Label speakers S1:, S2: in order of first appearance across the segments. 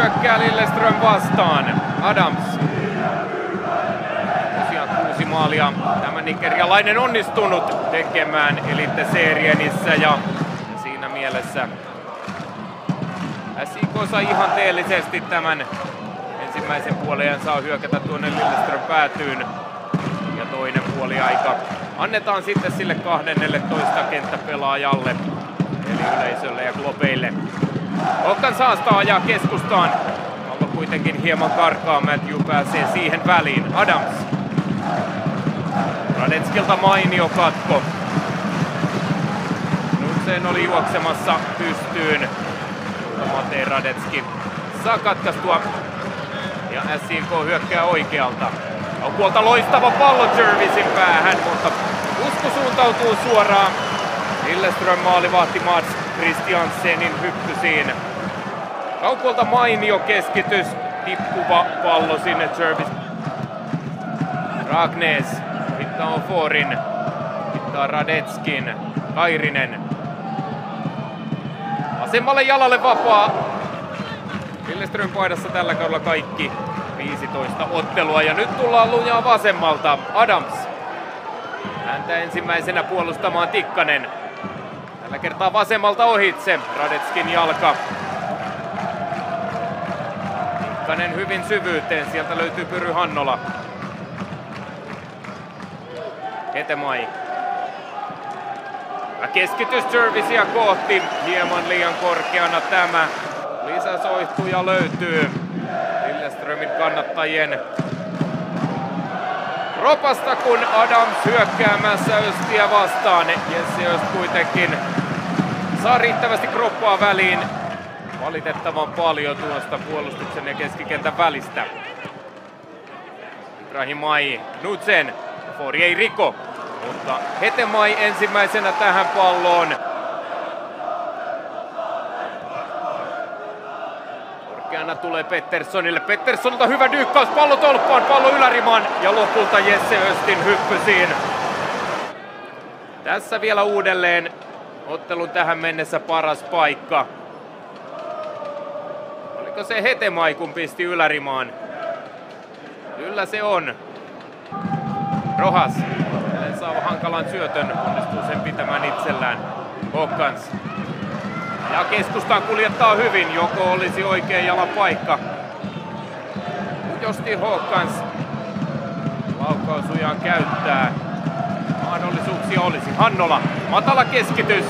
S1: hyökkää Lilleström vastaan. Adams. Tosiaan 6 maalia tämä nigerialainen onnistunut tekemään Elite Serienissä ja siinä mielessä SIK sai ihanteellisesti tämän ensimmäisen puolen saa hyökätä tuonne Lilleström päätyyn. Ja toinen puoliaika annetaan sitten sille 12 kenttäpelaajalle, eli yleisölle ja globeille. Håkan Saasta ajaa keskustaan. Pallo kuitenkin hieman karkaa, Matthew pääsee siihen väliin. Adams. Radetskilta mainio katko. Knudsen oli juoksemassa pystyyn. Matej Radetski saa katkaistua. Ja SIK hyökkää oikealta. Kaukuolta loistava pallo Jervisin päähän, mutta usko suuntautuu suoraan Lilleström maalivahti Mats Christiansenin hyppysiin. Kaukuolta mainio keskitys, tippuva pallo sinne Jervis. Ragnes hittaa Oforin, hittaa Radetskin, Kairinen. Vasemmalle jalalle vapaa. Lilleström paidassa tällä kaudella kaikki 15 ottelua ja nyt tullaan lujaa vasemmalta. Adams. Häntä ensimmäisenä puolustamaan Tikkanen. Tällä kertaa vasemmalta ohitse. Radetskin jalka. Tikkanen hyvin syvyyteen. Sieltä löytyy Pyry Hannola. Hetemai. Keskitys Jervisia kohti. Hieman liian korkeana tämä. Lisäsoihtuja löytyy Lilleströmin kannattajien ropasta, kun Adams hyökkäämässä Östiä vastaan. Jesse Öst kuitenkin saa riittävästi kroppaa väliin. Valitettavan paljon tuosta puolustuksen ja keskikentän välistä. Ibrahimai, Knudsen, Fori ei riko, mutta Hetemai ensimmäisenä tähän palloon. Korkeana tulee Petterssonille. Petterssonilta hyvä dyykkaus, pallo tolppaan, pallo ylärimaan ja lopulta Jesse Östin hyppysiin. Tässä vielä uudelleen ottelun tähän mennessä paras paikka. Oliko se Hetemai, kun pisti ylärimaan? Kyllä se on. Rojas. Hänen saa hankalan syötön, onnistuu sen pitämään itsellään. Håkans. Ja keskustaan kuljettaa hyvin, joko olisi oikea jalan paikka. Josti Håkans laukausujaan käyttää. Mahdollisuuksia olisi. Hannola, matala keskitys.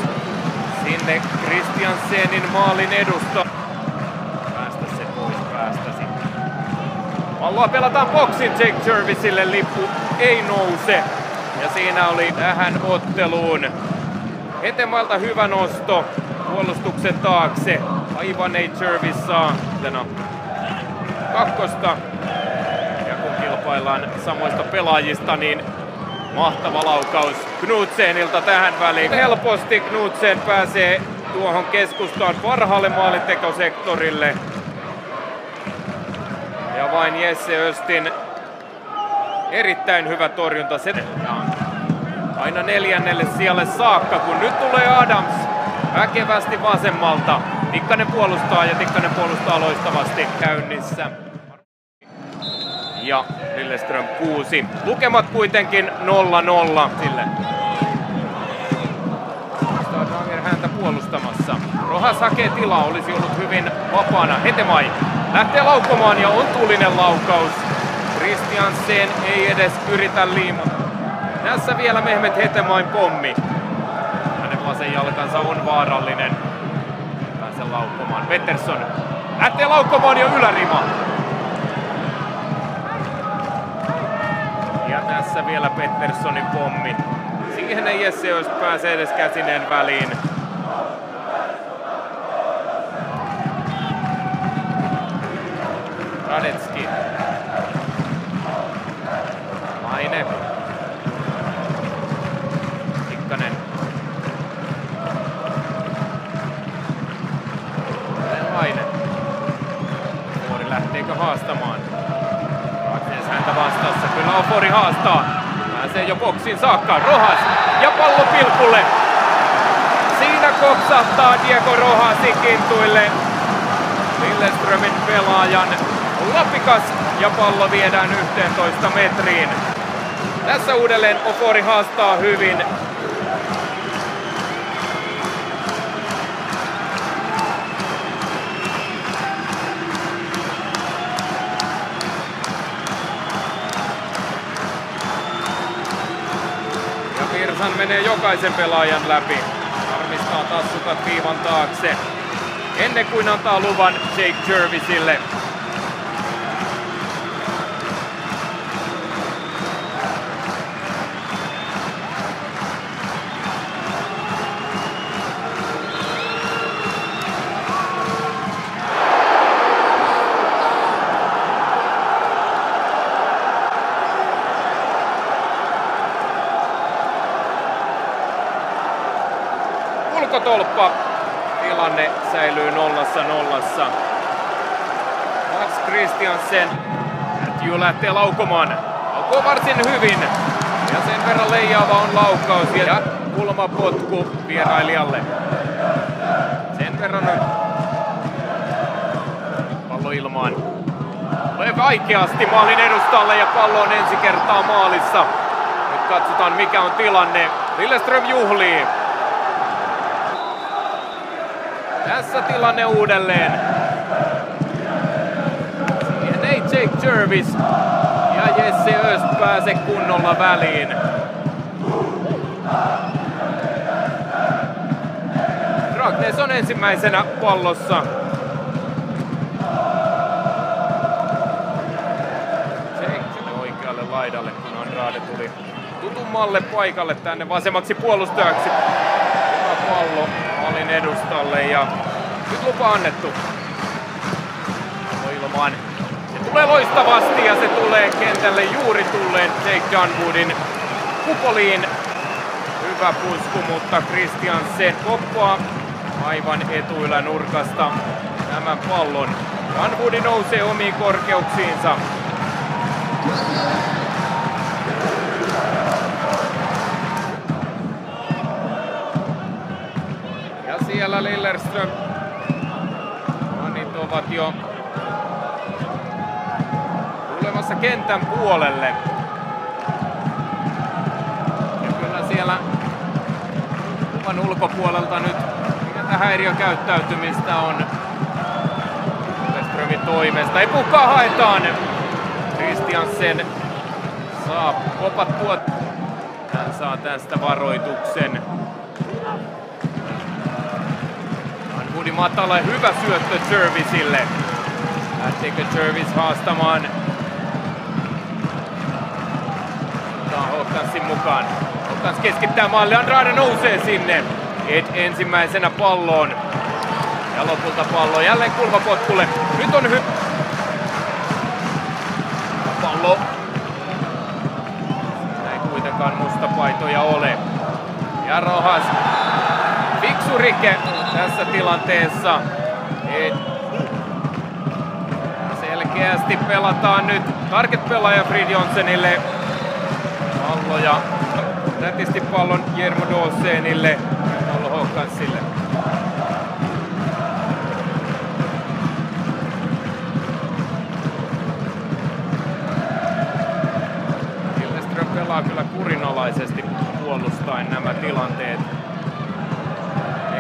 S1: Sinne Christiansenin maalin edusta. Päästä se pois, päästäsi. Palloa pelataan boksin Jake Jervisille, lippu ei nouse. Ja siinä oli tähän otteluun Hetemailta hyvä nosto puolustuksen taakse. Aivan ei Jervis saa kakkosta. Ja kun kilpaillaan samoista pelaajista, niin mahtava laukaus Knudsenilta tähän väliin. Helposti Knudsen pääsee tuohon keskustaan parhaalle maalintekosektorille. Ja vain Jesse Östin erittäin hyvä torjunta. Se aina 4. sijalle saakka, kun nyt tulee Adams väkevästi vasemmalta. Tikkanen puolustaa ja Tikkanen puolustaa loistavasti käynnissä. Ja Lilleström 6. Lukemat kuitenkin 0-0 sille. Stadanger häntä puolustamassa. Rojas hakee tilaa, olisi ollut hyvin vapaana. Hetemai lähtee laukkomaan ja on tulinen laukaus. Christiansen ei edes yritä liimata. Tässä vielä Mehmet Hetemain pommi. Hänen vasen jalkansa on vaarallinen. Pääsee laukkomaan. Pettersson lähtee laukkomaan jo ylärima. Ja tässä vielä Petterssonin pommi. Siihen ei Jesse Öst pääse edes käsineen väliin. Radetski. Laine. Tikkanen. Laine. Fori lähteekö haastamaan? Ragnes häntä vastassa. Kyllä Ofori haastaa. Pääsee jo boksiin saakka. Rojas ja pallo pilkulle. Siinä kopsahtaa Diego Rojasi kintuille. Lilleströmin pelaajan lapikas ja pallo viedään 11 metriin. Tässä uudelleen Ofori haastaa hyvin. Ja Virsan menee jokaisen pelaajan läpi. Varmistaa tassukat viivan taakse ennen kuin antaa luvan Jake Jervisille. Ulkotolppa. Tilanne säilyy 0-0. Max Christiansen lähtee laukomaan. Laukoo varsin hyvin. Ja sen verran leijaava on laukaus. Ja kulmapotku vierailijalle. Sen verran pallo ilmaan. Tulee vaikeasti maalin edustalle ja pallo on ensi kertaa maalissa. Nyt katsotaan mikä on tilanne. Lilleström juhlii. Tässä tilanne uudelleen. Siihen ei Jake Jervis ja Jesse Öst pääse kunnolla väliin. Ragnes on ensimmäisenä pallossa. Jake sinne oikealle laidalle, kun Andrade tuli tutummalle paikalle tänne vasemmaksi puolustajaksi. Hyvä pallo maalin edustalle ja nyt lupa annettu. Ilmaan. Se tulee loistavasti ja se tulee kentälle juuri tulleen Jake Dunwoodin kupoliin. Hyvä pusku, mutta Christiansen koppaa aivan etuylänurkasta tämän pallon. Dunwoodi nousee omiin korkeuksiinsa. Ja siellä Lilleström. Fanit ovat jo tulemassa kentän puolelle. Ja kyllä siellä kuvan ulkopuolelta nyt pientä häiriökäyttäytymistä on Lilleströmin toimesta. Epukkaa haetaan. Christiansen saa kopattua. Hän saa tästä varoituksen. Dunwoodi matala ja hyvä syöttö Jervisille. Lähteekö Jervis haastamaan? Otetaan Håkansin mukaan. Håkans keskittää maalle. Andrade nousee sinne. Ed ensimmäisenä palloon. Ja lopulta pallo jälleen kulmapotkulle. Nyt on pallo. Siinä ei kuitenkaan mustapaitoja ole. Ja Rojas. Fiksu rike tässä tilanteessa. Selkeästi pelataan nyt target-pelaaja Fridjonsenille. Pallo ja nätisti pallon Jermo Dawsonille. Pallo Håkansille. Lilleström pelaa kyllä kurinalaisesti puolustaen nämä tilanteet.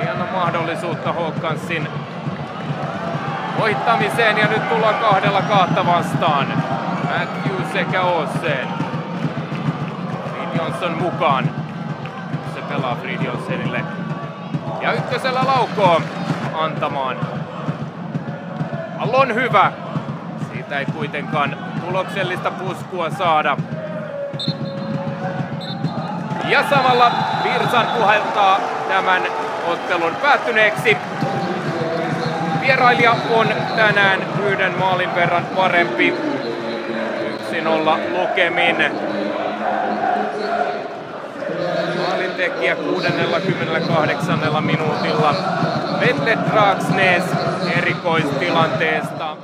S1: Ei anna mahdollisuutta Håkansin voittamiseen ja nyt tullaan 2-2 vastaan. Matthews sekä Åsen. Fridjonsson mukaan. Se pelaa Fridjonsenille. Ja ykkösellä laukoo antamaan. Pallo on hyvä. Siitä ei kuitenkaan tuloksellista puskua saada. Ja samalla Virsan puhaltaa tämän ottelun päättyneeksi. Vierailija on tänään 1 maalin verran parempi. 1-0 lukemin. Maalintekijä 68. minuutilla. Vetle Dragsnes erikoistilanteesta.